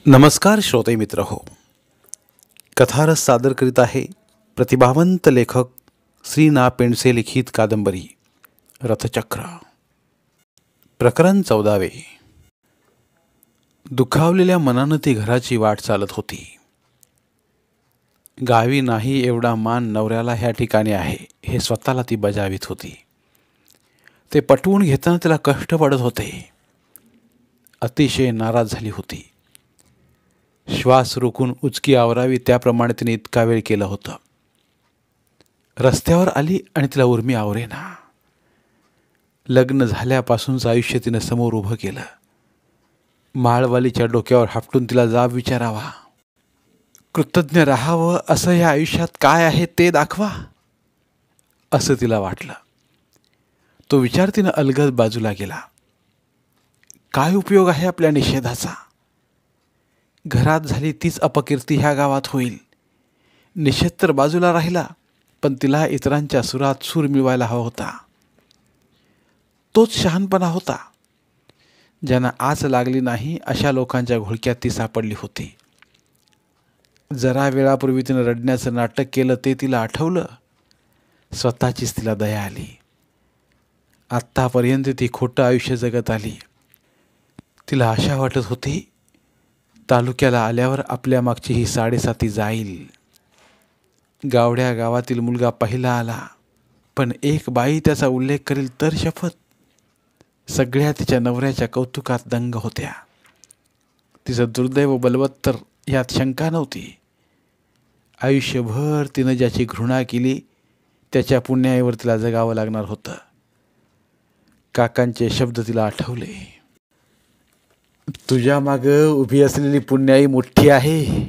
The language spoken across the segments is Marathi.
नमस्कार श्रोते मित्र हो. कथारस सादर करीत आहे प्रतिभावंत लेखक श्री ना पेंडसे लिखित कादंबरी रथचक्र. प्रकरण 14. दुखावलेल्या मनानं ती घराची वाट चालत होती. गावी नाही एवढा मान नवऱ्याला ह्या ठिकाणी आहे हे स्वतःला ती बजावित होती. ते पटवून घेताना तिला कष्ट पडत होते. अतिशय नाराज झाली होती. श्वास रोखून उचकी आवरावी त्याप्रमाणे तिने इतका वेळ केलं होतं. रस्त्यावर आली आणि तिला उर्मी आवरेना. लग्न झाल्यापासूनचं आयुष्य तिनं समोर उभं केलं. माळवालीच्या डोक्यावर हापटून तिला जाब विचारावा. कृतज्ञ राहावं असं या आयुष्यात काय आहे ते दाखवा असं तिला वाटलं. तो विचार तिनं अलगद बाजूला गेला. काय उपयोग आहे आपल्या निषेधाचा? घरात झाली तीच अपकीर्ती ह्या गावात होईल. निषेध तर बाजूला राहिला, पण तिला इतरांच्या सुरात सूर मिळवायला हवा होता. तोच शहाणपणा होता. ज्यांना आच लागली नाही अशा लोकांच्या घोळक्यात ती सापडली होती. जरा वेळापूर्वी तिनं रडण्याचं नाटक केलं ते तिला आठवलं. स्वतःचीच तिला दया आली. आत्तापर्यंत ती खोटं आयुष्य जगत आली. तिला आशा वाटत होती तालुक्याला आल्यावर आपल्या मागची ही साडेसाती जाईल. गावड्या गावातील मुलगा पहिला आला, पण एक बाई त्याचा उल्लेख करेल तर शपथ. सगळ्या तिच्या नवऱ्याच्या कौतुकात दंग होत्या. तिचं दुर्दैव बलवत्तर यात शंका नव्हती. आयुष्यभर तिनं ज्याची घृणा केली त्याच्या पुण्याईवर तिला जगावं लागणार होतं. काकांचे शब्द तिला आठवले. तुझ्या मागं उभी असलेली पुण्याई मोठी आहे.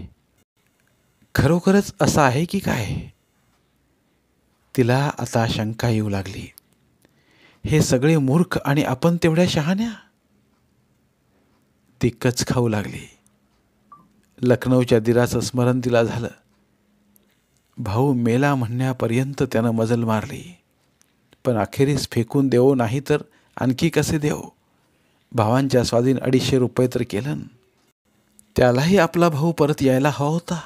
खरोखरच असं आहे की काय? तिला आता शंका येऊ लागली. हे सगळे मूर्ख आणि आपण तेवढ्या शहाण्या? ती कच खाऊ लागली. लखनौच्या दिराचं स्मरण तिला झालं. भाऊ मेला म्हणण्यापर्यंत त्यानं मजल मारली, पण अखेरीस फेकून देऊ नाही तर आणखी कसे देऊ? भावांच्या स्वाधीन 250 रुपये तर केलं. त्यालाही आपला भाऊ परत यायला हवा होता.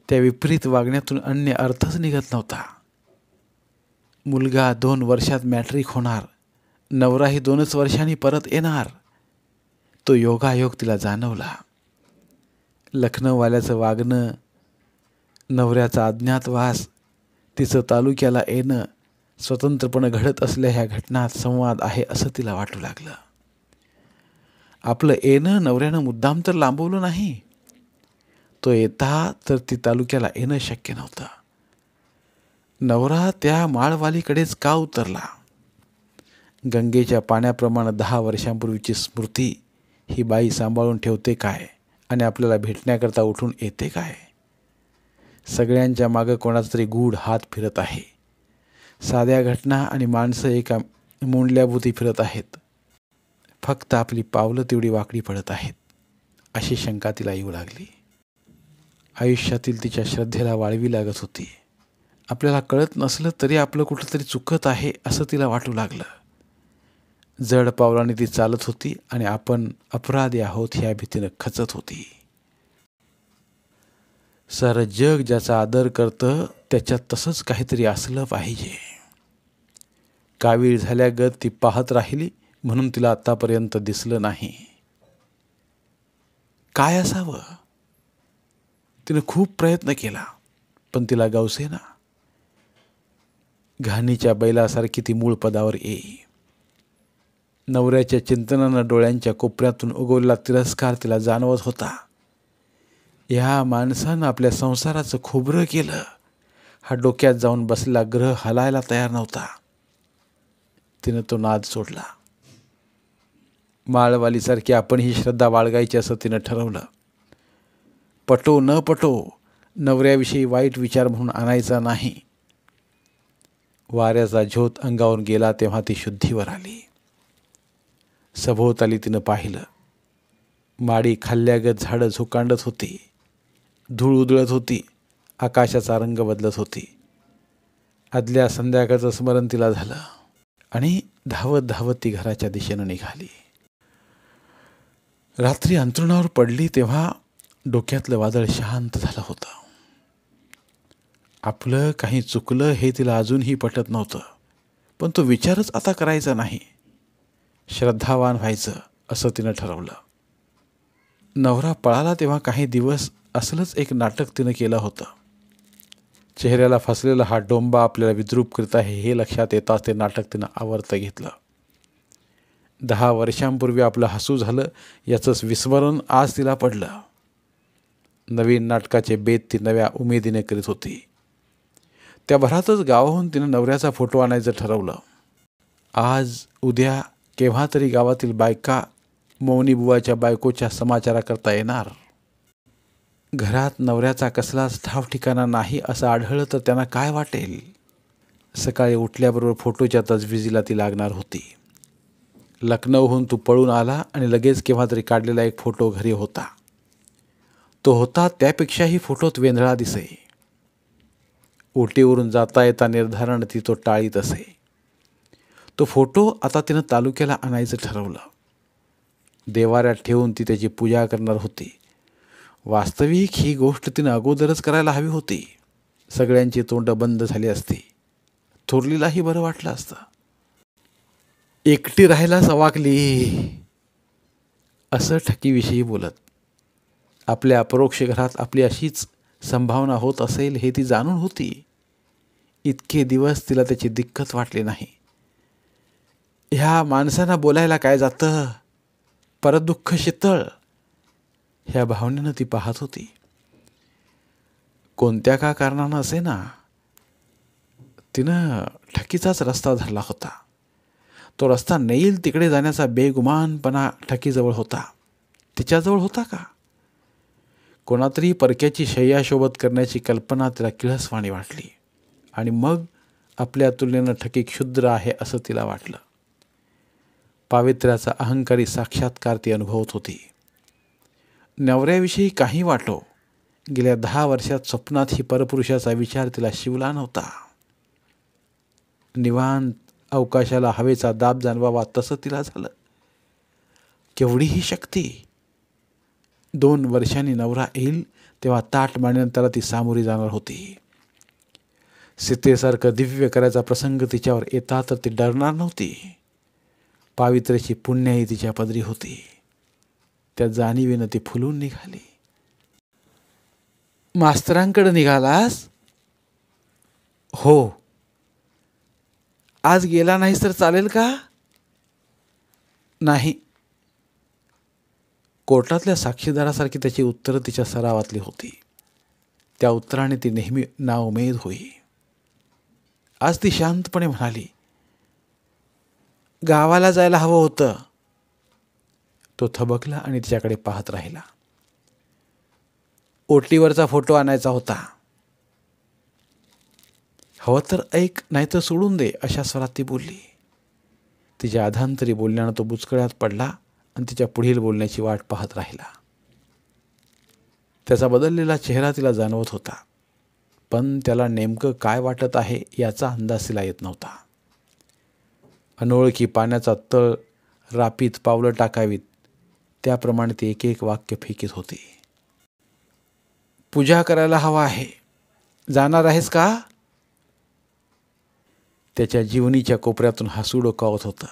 त्या विपरीत वागण्यातून अन्य अर्थच निघत नव्हता. मुलगा 2 वर्षात मॅट्रिक होणार, नवराही 2च वर्षांनी परत येणार. तो योगायोग तिला जाणवला. लखनौवाल्याचं वागणं, नवऱ्याचा अज्ञातवास, तिचं तालुक्याला येणं, स्वतंत्रपणे घडत असलेल्या ह्या घटनात संवाद आहे असं तिला वाटू लागलं. आपलं येणं नवऱ्यानं मुद्दाम तर लांबवलं नाही. तो येता तर ती तालुक्याला येणं शक्य नव्हतं. नवरा त्या माळवालीकडेच का उतरला? गंगेच्या पाण्याप्रमाणे 10 वर्षांपूर्वीची स्मृती ही बाई सांभाळून ठेवते काय आणि आपल्याला भेटण्याकरता उठून येते काय? सगळ्यांच्या मागं कोणाचा तरी गूढ हात फिरत आहे. साध्या घटना आणि माणसं एका मुंडल्याभोवती फिरत आहेत. फक्त आपली पावलं तेवढी वाकडी पडत आहेत अशी शंका तिला येऊ लागली. आयुष्यातील तिच्या श्रद्धेला वाळवी लागत होती. आपल्याला कळत नसलं तरी आपलं कुठंतरी चुकत आहे असं तिला वाटू लागलं. जड पावलाने ती चालत होती आणि आपण अपराधी आहोत ह्या भीतीनं खचत होती. सारं जग ज्याचा आदर करतं त्याच्यात तसंच काहीतरी असलं पाहिजे. कावीळ झाल्यागत ती पाहत राहिली म्हणून तिला आतापर्यंत दिसलं नाही. काय असावं? तिनं खूप प्रयत्न केला, पण तिला गवसेना. घाणीच्या बैलासारखी ती मूळ पदावर येई. नवऱ्याच्या चिंतनानं डोळ्यांच्या कोपऱ्यातून उगवलेला तिरस्कार तिला जाणवत होता. ह्या माणसानं आपल्या संसाराचं खोबरं केलं. हा डोक्यात जाऊन बसलेला ग्रह हलायला तयार नव्हता. तिनं तो नाद सोडला. माळवालीसारखी आपण ही श्रद्धा बाळगायची असं तिनं ठरवलं. पटो न पटो नवऱ्याविषयी वाईट विचार म्हणून आणायचा नाही. वाऱ्याचा झोत अंगावरून गेला तेव्हा ती शुद्धीवर आली. सभोवताली तिनं पाहिलं. माडी खाल्ल्यागत झाडं झोकांडत होती. धूळ उधळत होती. आकाशाचा रंग बदलत होती. आदल्या संध्याकाळचं स्मरण तिला झालं आणि धावत धावत ती घराच्या दिशेनं निघाली. रात्री अंथरुणावर पडली तेव्हा डोक्यातलं वादळ शांत झालं होतं. आपलं काही चुकलं हे तिला अजूनही पटत नव्हतं, पण तो विचारच आता करायचा नाही. श्रद्धावान व्हायचं असं तिनं ठरवलं. नवरा पळाला तेव्हा काही दिवस असलंच एक नाटक तिनं केलं होतं. चेहऱ्याला फसलेला हा डोंबा आपल्याला विद्रूप करीत आहे हे लक्षात येताच ते नाटक तिनं आवर्त घेतलं. 10 वर्षांपूर्वी आपलं हसू झालं याचंच विस्मरण आज तिला पडलं. नवीन नाटकाचे बेत ती नव्या उमेदीने करीत होती. त्या भरातच गावाहून तिनं नवऱ्याचा फोटो आणायचं ठरवलं. आज उद्या केव्हा तरी गावातील बायका मौनीबुवाच्या बायकोच्या समाचाराकरता येणार. घरात नवऱ्याचा कसलाच ठाव ठिकाणा नाही असं आढळलं तर त्यांना काय वाटेल. सकाळी उठल्याबरोबर फोटोच्या तजवीजीला ती लागणार होती. लखनौहून तू पळून आला आणि लगेच केव्हा तरी काढलेला एक फोटो घरी होता. तो होता त्यापेक्षाही फोटोत वेंधळा दिसे. ओटीवरून जाता येता निर्धारण ती तो टाळीत असे. तो फोटो आता तिनं तालुक्याला आणायचं ठरवलं. देवाऱ्यात ठेवून ती त्याची पूजा करणार होती. वास्तविक ही गोष्ट तिनं अगोदरच करायला हवी होती. सगळ्यांची तोंड बंद झाली असती. थोरलीलाही बरं वाटलं असतं. एकटी राहायला सवाकली असं ठकीविषयी बोलत. आपल्या अपरोक्ष घरात आपली अशीच संभावना होत असेल हे ती जाणून होती. इतके दिवस तिला त्याची दिक्कत वाटली नाही. ह्या माणसांना बोलायला काय जातं, परत दुःख शीतळ ह्या भावनेनं ती पाहत होती. कोणत्या का कारणानं असे ना तिनं ठकीचाच रस्ता धरला होता. तो रस्ता नेईल तिकडे जाण्याचा बेगुमानपणा ठकीजवळ होता. तिच्याजवळ होता का? कोणातरी परक्याची शय्या शोभत करण्याची कल्पना तिला किळसवाणी वाटली आणि मग आपल्या तुलनेनं ठकी क्षुद्र आहे असं तिला वाटलं. पावित्र्याचा अहंकारी साक्षात्कार ती अनुभवत होती. नवऱ्याविषयी काही वाटो, गेल्या 10 वर्षात स्वप्नात ही परपुरुषाचा विचार तिला शिवला नव्हता. निवांत अवकाशाला हवेचा दाब जाणवावा तसं तिला झालं. केवढी ही शक्ती! 2 वर्षांनी नवरा येईल तेव्हा ताट मांडून त्याला ती सामोरी जाणार होती. सीतेसारखं दिव्य करायचा प्रसंग तिच्यावर येता तर ती डरणार नव्हती. पावित्र्याची पुण्याई तिच्या पदरी होती. त्या जाणीवेनं ती फुलून निघाली. मास्तरांकडे निघालास? हो. आज गेला नाहीस तर चालेल का? नाही. कोर्टातल्या साक्षीदारासारखी त्याची उत्तरं तिच्या सरावातली होती. त्या उत्तराने ती नेहमी नाउमेद होई. आज ती शांतपणे म्हणाली, गावाला जायला हवं होतं. तो थबकला आणि तिच्याकडे पाहत राहिला. ओटीवरचा फोटो आणायचा होता. हवं तर ऐक, नाहीतर सोडून दे अशा स्वरात ती बोलली. तिच्या अधांतरी बोलण्यानं तो बुचकळ्यात पडला आणि तिच्या पुढील बोलण्याची वाट पाहत राहिला. त्याचा बदललेला चेहरा तिला जाणवत होता, पण त्याला नेमकं काय वाटत आहे याचा अंदाज तिला येत नव्हता. अनोळखी पाण्याचा तळ रापीत पावलं टाकावीत त्याप्रमाणे ती एक एक वाक्य फेकीत होती. पूजा करायला हवा आहे. जाणार आहेस का? त्याच्या जीवनीच्या कोपऱ्यातून हसू डोकावत होतं.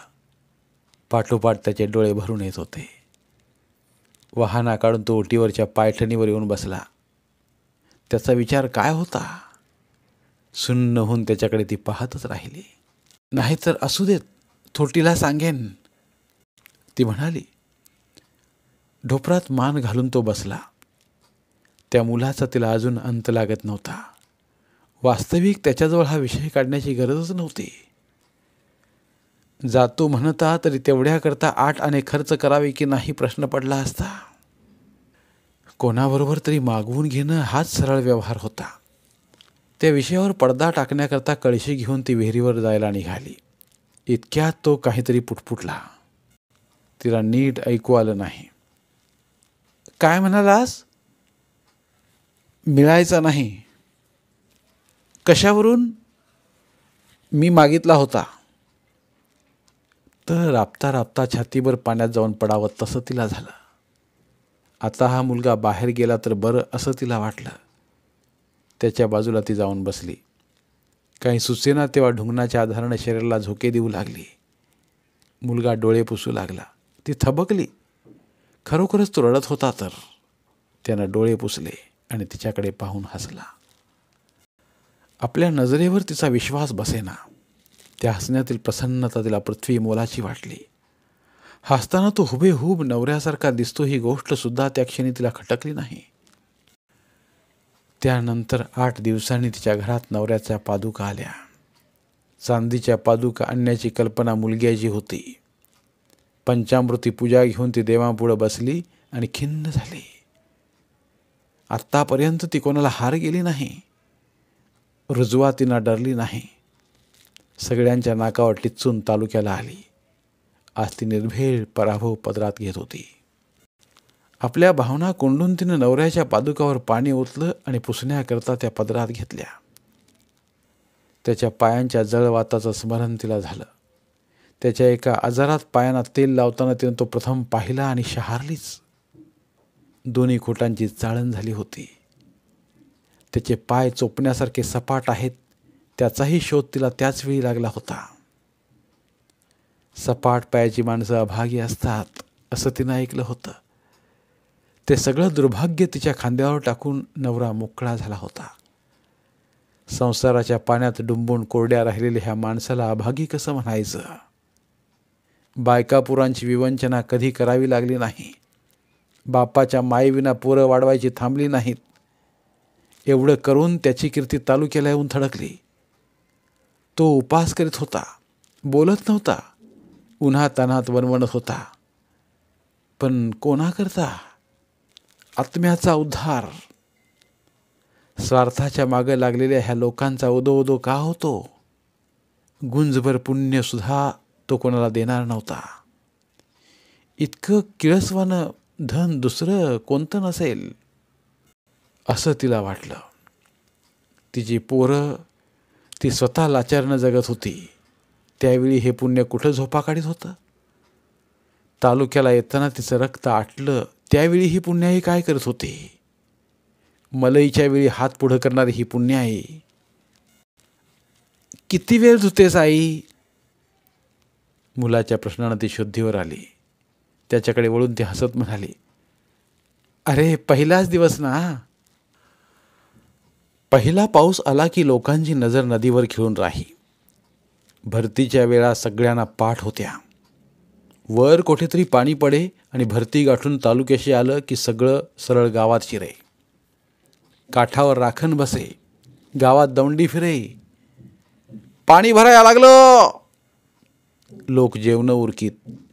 पाठोपाठ त्याचे डोळे भरून येत होते. वाहना काढून तो ओटीवरच्या पायठणीवर येऊन बसला. त्याचा विचार काय होता? सुन्न होऊन त्याच्याकडे ती पाहतच राहिली. नाहीतर असू देत, थोटीला सांगेन, ती म्हणाली. ढोपरात मान घालून तो बसला. त्या मुलाचा तिला अजून अंत लागत नव्हता. वास्तविक त्याच्याजवळ हा विषय काढण्याची गरजच नव्हती. जातो म्हणता तरी तेवढ्याकरता 8 आणे खर्च करावे की नाही प्रश्न पडला असता. कोणाबरोबर तरी मागवून घेणं हाच सरळ व्यवहार होता. त्या विषयावर पडदा टाकण्याकरता कळशी घेऊन ती विहिरीवर जायला निघाली. इतक्यात तो काहीतरी पुटपुटला. तिला नीट ऐकू आलं नाही. काय म्हणालास? मिळायचा नाही. कशावरून? मी मागितला होता. तर राबता राबता छातीवर पाण्यात जाऊन पडावं तसं तिला झालं. आता हा मुलगा बाहेर गेला तर बरं असं तिला वाटलं. त्याच्या बाजूला ती जाऊन बसली. काही सुचेना तेव्हा ढुंगणाच्या आधाराने शरीराला झोके देऊ लागली. मुलगा डोळे पुसू लागला. ती थबकली. खरोखरच तो रडत होता तर. त्यानं डोळे पुसले आणि तिच्याकडे पाहून हसला. आपल्या नजरेवर तिचा विश्वास बसेना. त्या हसण्यातील प्रसन्नता तिला पृथ्वी मोलाची वाटली. हसताना तो हुबेहूब नवऱ्यासारखा दिसतो ही गोष्ट सुद्धा त्या क्षणी तिला खटकली नाही. त्यानंतर 8 दिवसांनी तिच्या घरात नवऱ्याच्या पादुका आल्या. चांदीच्या पादुका आणण्याची कल्पना मुलग्याची होती. पंचामृती पूजा घेऊन ती देवापुढे बसली आणि खिन्न झाली. आत्तापर्यंत ती कोणाला हार गेली नाही. रुजवातींना डरली नाही. सगळ्यांच्या नाकावर टिच्चून तालुक्याला आली. आज ती निर्भेळ पराभव पदरात घेत होती. आपल्या भावना कोंडून तिनं नवऱ्याच्या पादुकावर पाणी ओतलं आणि पुसण्याकरता त्या पदरात घेतल्या. त्याच्या पायांच्या जळवाताचं स्मरण तिला झालं. त्याच्या एका आजारात पायांना तेल लावताना तिनं तो प्रथम पाहिला आणि शहारलीच. दोन्ही खोटांची चाळण झाली होती. त्याचे पाय चोपण्यासारखे सपाट आहेत त्याचाही शोध तिला त्याच वेळी लागला होता. सपाट पायाची माणसं अभागी असतात असं तिनं ऐकलं होतं. ते सगळं दुर्भाग्य तिच्या खांद्यावर टाकून नवरा मोकळा झाला होता. संसाराच्या पाण्यात डुंबून कोरड्या राहिलेल्या ह्या माणसाला अभागी कसं म्हणायचं. बायकापुरांची विवंचना कधी करावी लागली नाही. बापाच्या मायेविना पोरं वाढवायची थांबली नाहीत. एवढं करून त्याची कीर्ती तालुक्याला येऊन थडकली. तो उपास करीत होता. बोलत नव्हता. उन्हातान्हात वणवणत होता. पण कोणाकरता? आत्म्याचा उद्धार. स्वार्थाच्या मागे लागलेल्या ह्या लोकांचा उदो उदो का होतो? गुंजभर पुण्यसुद्धा तो कोणाला देणार नव्हता. इतकं किळसवानं धन दुसरं कोणतं नसेल असं तिला वाटलं. तिची पोरं ती स्वतः लाचारनं जगत होती. त्यावेळी हे पुण्य कुठं झोपा काढीत होतं? तालुक्याला येताना तिचं रक्त आटलं त्यावेळी ही पुण्याई काय करत होती? मलईच्या वेळी हात पुढं करणारी ही पुण्याई. किती वेळ धुतेस आई? मुलाच्या प्रश्नानं ती शुद्धीवर आली. त्याच्याकडे वळून ती हसत म्हणाली, अरे पहिलाच दिवस ना. पहिला पाऊस आला की लोकांची नजर नदीवर खिळून राही. भरतीच्या वेळा सगळ्यांना पाठ होत्या. वर कुठेतरी पाणी पडे आणि भरती गाठून तालुक्याशी आलं की सगळं सरळ गावात शिरे. काठावर राखण बसे. गावात दौंडी फिरे. पाणी भरायला लागलं. लोक जेवणं उरकीत,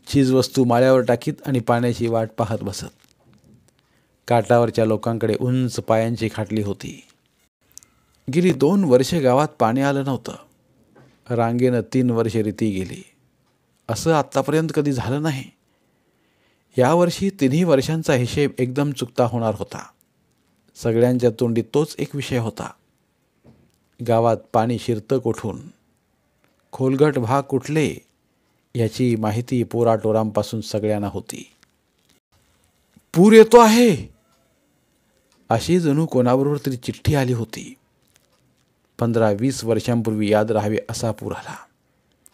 चीजवस्तू माळ्यावर टाकीत आणि पाण्याची वाट पाहत बसत. काठावरच्या लोकांकडे उंच पायांची खाटली होती. गेली 2 वर्षे गावात पाणी आलं नव्हतं. रांगेनं 3 वर्षे रीती गेली. असं आत्तापर्यंत कधी झालं नाही. यावर्षी 3ही वर्षांचा हिशेब एकदम चुकता होणार होता. सगळ्यांच्या तोंडी तोच एक विषय होता. गावात पाणी शिरतं कोठून, खोलगट भाग कुठले याची माहिती पोराटोरांपासून सगळ्यांना होती. पूर येतो आहे अशी जणू कोणाबरोबर तरी चिठ्ठी आली होती. 15-20 वर्षांपूर्वी याद राहावे असा पूर आला.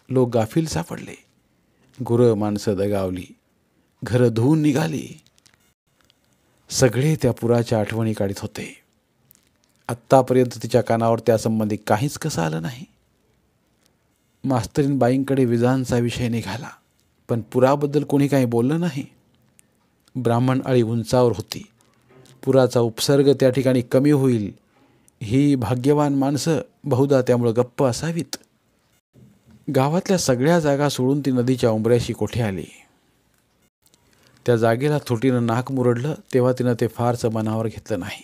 लोक गाफील सापडले. गुरं माणसं दगावली. घरं धुवून निघाली. सगळे त्या पुराच्या आठवणी काढीत होते. आत्तापर्यंत तिच्या कानावर त्यासंबंधी काहीच कसं आलं नाही. मास्तरीन बाईंकडे विजांचा विषय निघाला, पण पुराबद्दल कोणी काही बोललं नाही. ब्राह्मण आळी उंचावर होती. पुराचा उपसर्ग त्या ठिकाणी कमी होईल ही भाग्यवान माणसं बहुधा त्यामुळे गप्प असावीत. गावातल्या सगळ्या जागा सोडून ती नदीच्या उंबऱ्याशी कोठे आली. त्या जागेला थोटीनं नाक मुरडलं तेव्हा तिनं ते फारसं मनावर घेतलं नाही.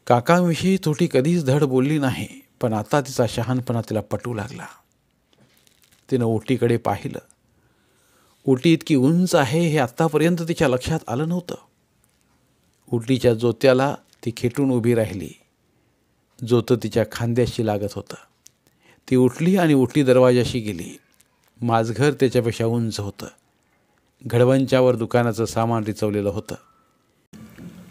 काकांविषयी थोटी कधीच धड बोलली नाही, पण आता तिचा शहाणपणा तिला पटू लागला. तिनं ओटीकडे पाहिलं. ओटी इतकी उंच आहे हे आत्तापर्यंत तिच्या लक्षात आलं नव्हतं. ओटीच्या जोत्याला ती खेटून उभी राहिली. जोतं तिच्या खांद्याशी लागत होतं. ती उठली आणि ओटी दरवाजाशी गेली. माझघर त्याच्यापेक्षा उंच होतं. घडवंच्यावर दुकानाचं सामान रिचवलेलं होतं.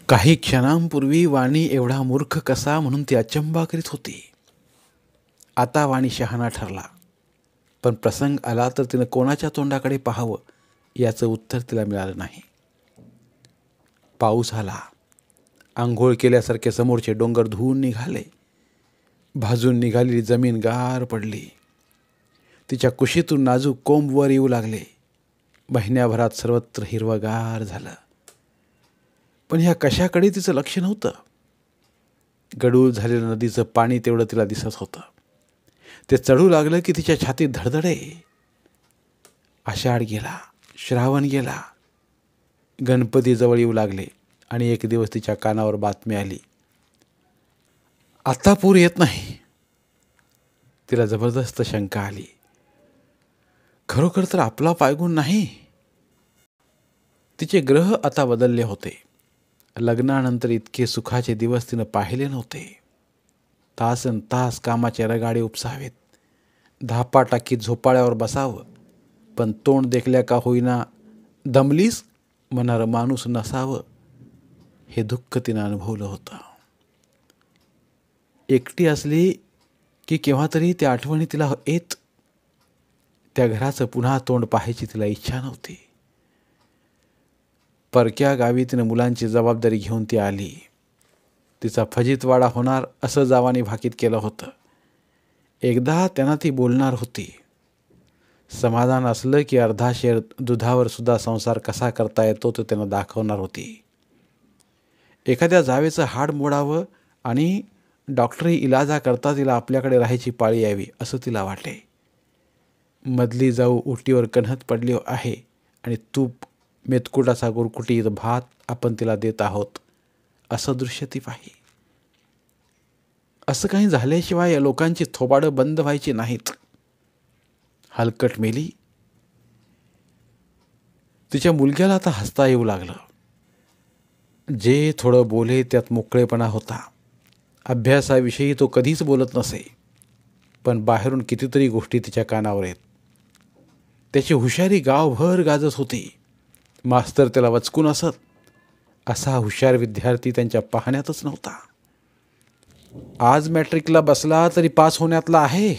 काही क्षणांपूर्वी वाणी एवढा मूर्ख कसा म्हणून ती अचंबा करीत होती. आता वाणी शहाणा ठरला, पण प्रसंग आला तर तिनं कोणाच्या तोंडाकडे पाहावं याचं उत्तर तिला मिळालं नाही. पाऊस आला. आंघोळ केल्यासारखे समोरचे डोंगर धुवून निघाले. भाजून निघालेली जमीन गार पडली. तिच्या कुशीतून नाजूक कोंब वर येऊ लागले. महिन्याभरात सर्वत्र हिरवगार झालं. पण ह्या कशाकडे तिचं लक्ष नव्हतं. गडूळ झालेलं नदीचं पाणी तेवढं तिला दिसत होतं. ते चढू लागलं की तिच्या छातीत धडधडे. आषाढ गेला, श्रावण गेला, गणपती जवळ येऊ लागले आणि एक दिवस तिच्या कानावर बातमी आली, आता पूर येत नाही. तिला जबरदस्त शंका आली. खरोखर तर आपला पायगुण नाही. तिचे ग्रह आता बदलले होते. लग्नानंतर इतके सुखाचे दिवस तिनं पाहिले नव्हते. तासन तास कामाचे रगाडे उपसावेत, धापा टाकीत झोपाळ्यावर बसावं, पण तोंड देखल्या का होईना दमलीस म्हणणारं माणूस नसावं, हे दुःख तिनं अनुभवलं होतं. एकटी असली की केव्हा तरी त्या आठवणी तिला येत. त्या घराचं पुन्हा तोंड पाहायची तिला इच्छा नव्हती. परक्या गावी तिनं मुलांची जबाबदारी घेऊन ती आली. तिचा फजितवाडा होणार असं जावानी भाकीत केलं होतं. एकदा त्यांना ती बोलणार होती. समाधान असलं की अर्धा शेर दुधावर सुद्धा संसार कसा करता येतो तो त्यांना दाखवणार होती. एखाद्या जावेचं हाड मोडावं आणि डॉक्टरी इलाजाकरता तिला आपल्याकडे राहायची पाळी यावी असं तिला वाटे. मधली जाऊ उटीवर कण्हत पडली आहे आणि तूप मेतकुटाचा गुरकुटीत भात आपण तिला देत आहोत असं दृश्य ती पाही. असं काही झाल्याशिवाय या लोकांची थोबाडं बंद व्हायची नाहीत. हलकट मेली. तिच्या मुलग्याला आता हसता येऊ लागलं. जे थोडं बोले त्यात मोकळेपणा होता. अभ्यासाविषयी तो कधीच बोलत नसे, पण बाहेरून कितीतरी गोष्टी तिच्या कानावर येत. त्याची हुशारी गावभर गाजत होती. मास्तर त्याला वचकून असत. असा हुशार विद्यार्थी त्यांच्या पाहण्यातच नव्हता. आज मॅट्रिकला बसला तरी पास होण्यातला आहे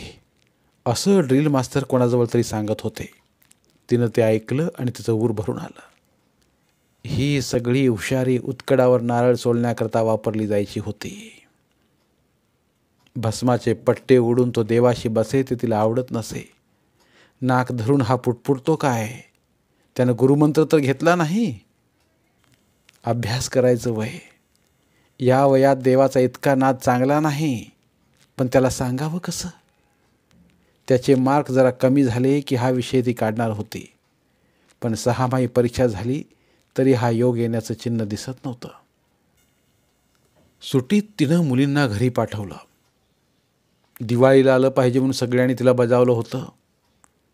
असं ड्रिल मास्तर कोणाजवळ तरी सांगत होते. तिनं ते ऐकलं आणि तिचं ऊर भरून आलं. ही सगळी हुशारी उत्कडावर नारळ सोलण्याकरता वापरली जायची होती. भस्माचे पट्टे उडून तो देवाशी बसे ते तिला आवडत नसे. नाक धरून हा पुटपुटतो काय? त्यानं गुरुमंत्र तर घेतला नाही. अभ्यास करायचं वय. या वयात देवाचा इतका नाद चांगला नाही, पण त्याला सांगावं कसं? त्याचे मार्क जरा कमी झाले की हा विषय ती काढणार होती, पण 6माही परीक्षा झाली तरी हा योग येण्याचं चिन्ह दिसत नव्हतं. सुट्टीत तिनं मुलींना घरी पाठवलं. दिवाळीला आलं पाहिजे म्हणून सगळ्यांनी तिला बजावलं होतं.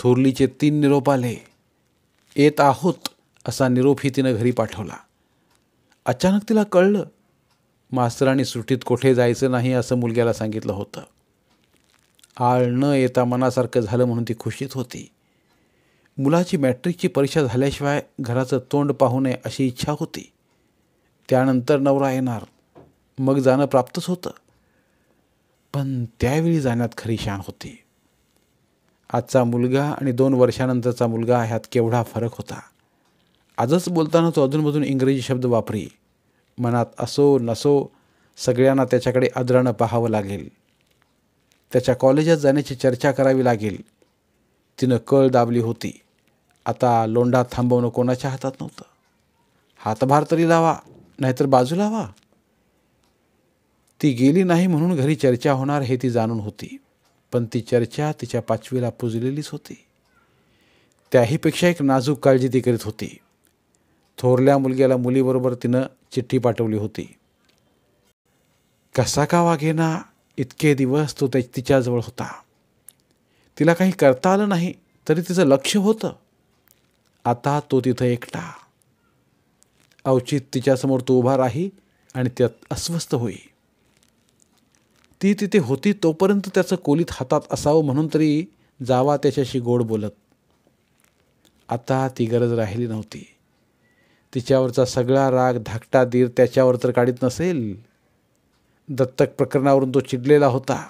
थोरलीचे 3 निरोप आले. येत आहोत असा निरोपही तिनं घरी पाठवला. अचानक तिला कळलं मास्तरांनी सुट्टीत कोठे जायचं नाही असं मुलग्याला सांगितलं होतं. आळ न येता मनासारखं झालं म्हणून ती खुशीत होती. मुलाची मॅट्रिकची परीक्षा झाल्याशिवाय घराचं तोंड पाहू नये अशी इच्छा होती. त्यानंतर नवरा येणार, मग जाणं प्राप्तच होतं. पण त्यावेळी जाण्यात खरी शान होती. आजचा मुलगा आणि 2 वर्षानंतरचा मुलगा ह्यात केवढा फरक होता. आजच बोलताना तो अधूनमधून इंग्रजी शब्द वापरी. मनात असो नसो सगळ्यांना त्याच्याकडे आदरानं पाहावं लागेल. त्याच्या कॉलेजात जाण्याची चर्चा करावी लागेल. तिनं कळ दाबली होती. आता लोंढा थांबवणं कोणाच्या हातात नव्हतं. हातभार तरी लावा, नाहीतर बाजू लावा. ती गेली नाही म्हणून घरी चर्चा होणार हे ती जाणून होती, पण ती चर्चा तिच्या 5वीला पुजलेलीच होती. त्याहीपेक्षा एक नाजूक काळजी ती करीत होती. थोरल्या मुलग्याला मुलीबरोबर तिनं चिठ्ठी पाठवली होती. कसा का वागेना इतके दिवस तो तिच्याजवळ होता. तिला काही करता आलं नाही तरी तिचं लक्ष होतं. आता तो तिथं एकटा. अवचित तिच्यासमोर तो उभा राही आणि त्यात अस्वस्थ होई. ती तिथे होती तोपर्यंत त्याचं कोलीत हातात असावं म्हणून तरी जावा त्याच्याशी गोड बोलत. आता ती गरज राहिली नव्हती. तिच्यावरचा सगळा राग धाकटा दीर त्याच्यावर तर काढीत नसेल. दत्तक प्रकरणावरून तो चिडलेला होता.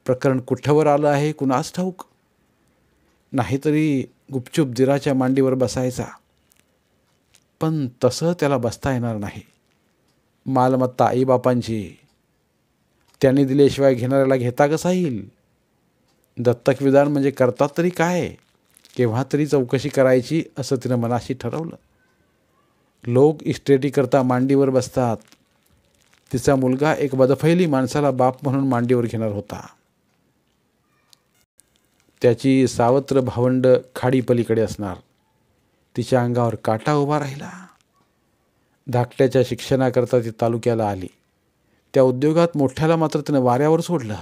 प्रकरण कुठवर आलं आहे कुणास ठाऊक. नाहीतरी गुपचूप दीराच्या मांडीवर बसायचा. पण तसं त्याला बसता येणार नाही. मालमत्ता आईबापांची, त्यांनी दिल्याशिवाय घेणाऱ्याला घेता कसा येईल. दत्तक विधान म्हणजे करतात तरी काय, केव्हा तरी चौकशी करायची असं तिनं मनाशी ठरवलं. लोक इस्टेटीकरता मांडीवर बसतात. तिचा मुलगा एक बदफैली माणसाला बाप म्हणून मांडीवर घेणार होता. त्याची सावत्र भावंड खाडी पलीकडे असणार. तिच्या अंगावर काटा उभा राहिला. धाकट्याच्या शिक्षणाकरता ती तालुक्याला आली. त्या उद्योगात मोठ्याला मात्र तिनं वाऱ्यावर सोडलं.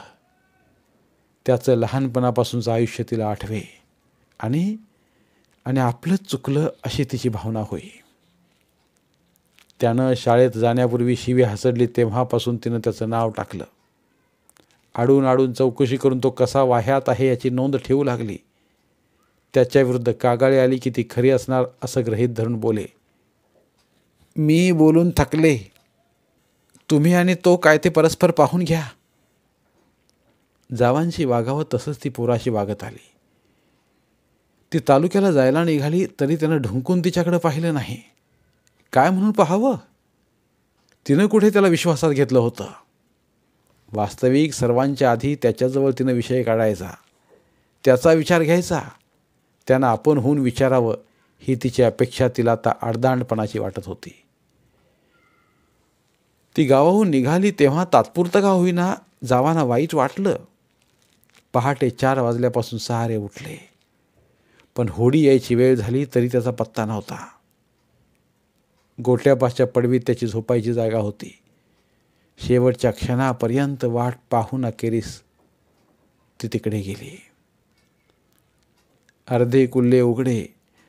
त्याचं लहानपणापासूनचं आयुष्य तिला आठवे आणि आपलंच चुकलं अशी तिची भावना होई. त्यानं शाळेत जाण्यापूर्वी शिवी हसडली तेव्हापासून तिनं त्याचं नाव टाकलं. आडून आडून चौकशी करून तो कसा वाह्यात आहे याची नोंद ठेवू लागली. त्याच्याविरुद्ध कागाळी आली की ती खरी असणार असं गृहीत धरून बोले, मी बोलून थकले. तुम्ही आणि तो काय ते परस्पर पाहून घ्या. जावांशी वागावं तसंच ती पोराशी वागत आली. ती तालुक्याला जायला निघाली तरी त्यानं ढुंकून तिच्याकडे पाहिलं नाही. काय म्हणून पाहावं. तिनं कुठे त्याला विश्वासात घेतलं होतं. वास्तविक सर्वांच्या आधी त्याच्याजवळ तिनं विषय काढायचा, त्याचा विचार घ्यायचा. त्यानं आपण होऊन विचारावं ही तिची अपेक्षा तिला आता आडदांडपणाची वाटत होती. ती गावाहून निघाली तेव्हा तात्पुरतं का होईना जावांना वाईट वाटलं. पहाटे 4 वाजल्यापासून सारे उठले, पण होडी यायची वेळ झाली तरी त्याचा पत्ता नव्हता. गोट्यापासच्या पडवीत त्याची झोपायची जागा होती. शेवटच्या क्षणापर्यंत वाट पाहून अखेरीस ती तिकडे गेली. अर्धे कुल्ले उघडे,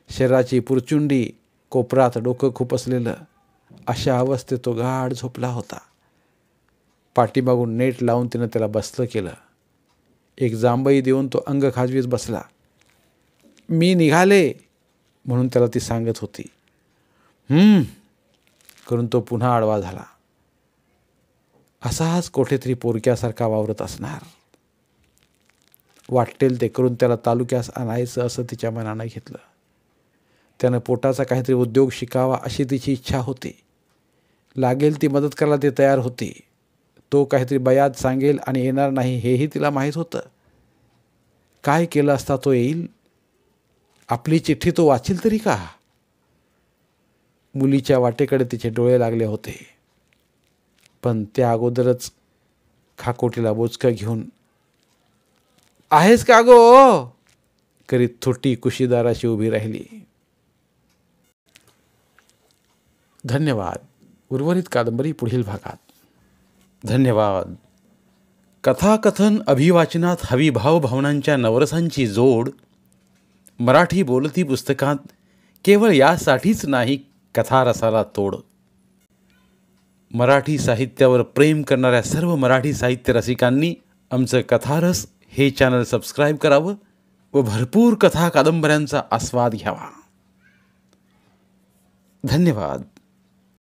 शरीराची पुरचुंडी, कोपरात डोकं खुपसलेलं, अशा अवस्थेत तो गाढ झोपला होता. पाठीमागून नेट लावून तिनं त्याला बसलं केलं. एक जांभई देऊन तो अंग खाजवीत बसला. मी निघाले म्हणून त्याला ती सांगत होती. करून तो पुन्हा आडवा झाला. असाच कुठेतरी पोरक्यासारखा वावरत असणार. वाटेल ते करून त्याला तालुक्यास आणायचं असं तिच्या मनानं घेतलं. त्यानं पोटाचा काहीतरी उद्योग शिकावा अशी तिची इच्छा होती. लागेल ती मदत करायला ती तयार होती. तो काहीतरी बयाद सांगेल आणि येणार नाही हेही तिला माहीत होतं. काय केलं असता तो येईल. आपली चिठ्ठी तो वाचील तरी का. मुलीच्या वाटेकडे तिचे डोळे लागले होते. पण त्या अगोदरच खाकोटीला बोचकं घेऊन आहेस का गो करीत थोटी कुशीदाराशी उभी राहिली. धन्यवाद. उर्वरित कादंबरी पुढील भागात. धन्यवाद. कथाकथन अभिवाचनात हवी भावभावनांच्या नवरसांची जोड मराठी बोलती पुस्तकात केवळ यासाठीच नाही कथारसाला तोड. मराठी साहित्यावर प्रेम करणाऱ्या सर्व मराठी साहित्य रसिकांनी आमचं कथारस हे चॅनल सबस्क्राईब करावं व भरपूर कथा कादंबऱ्यांचा आस्वाद घ्यावा. धन्यवाद.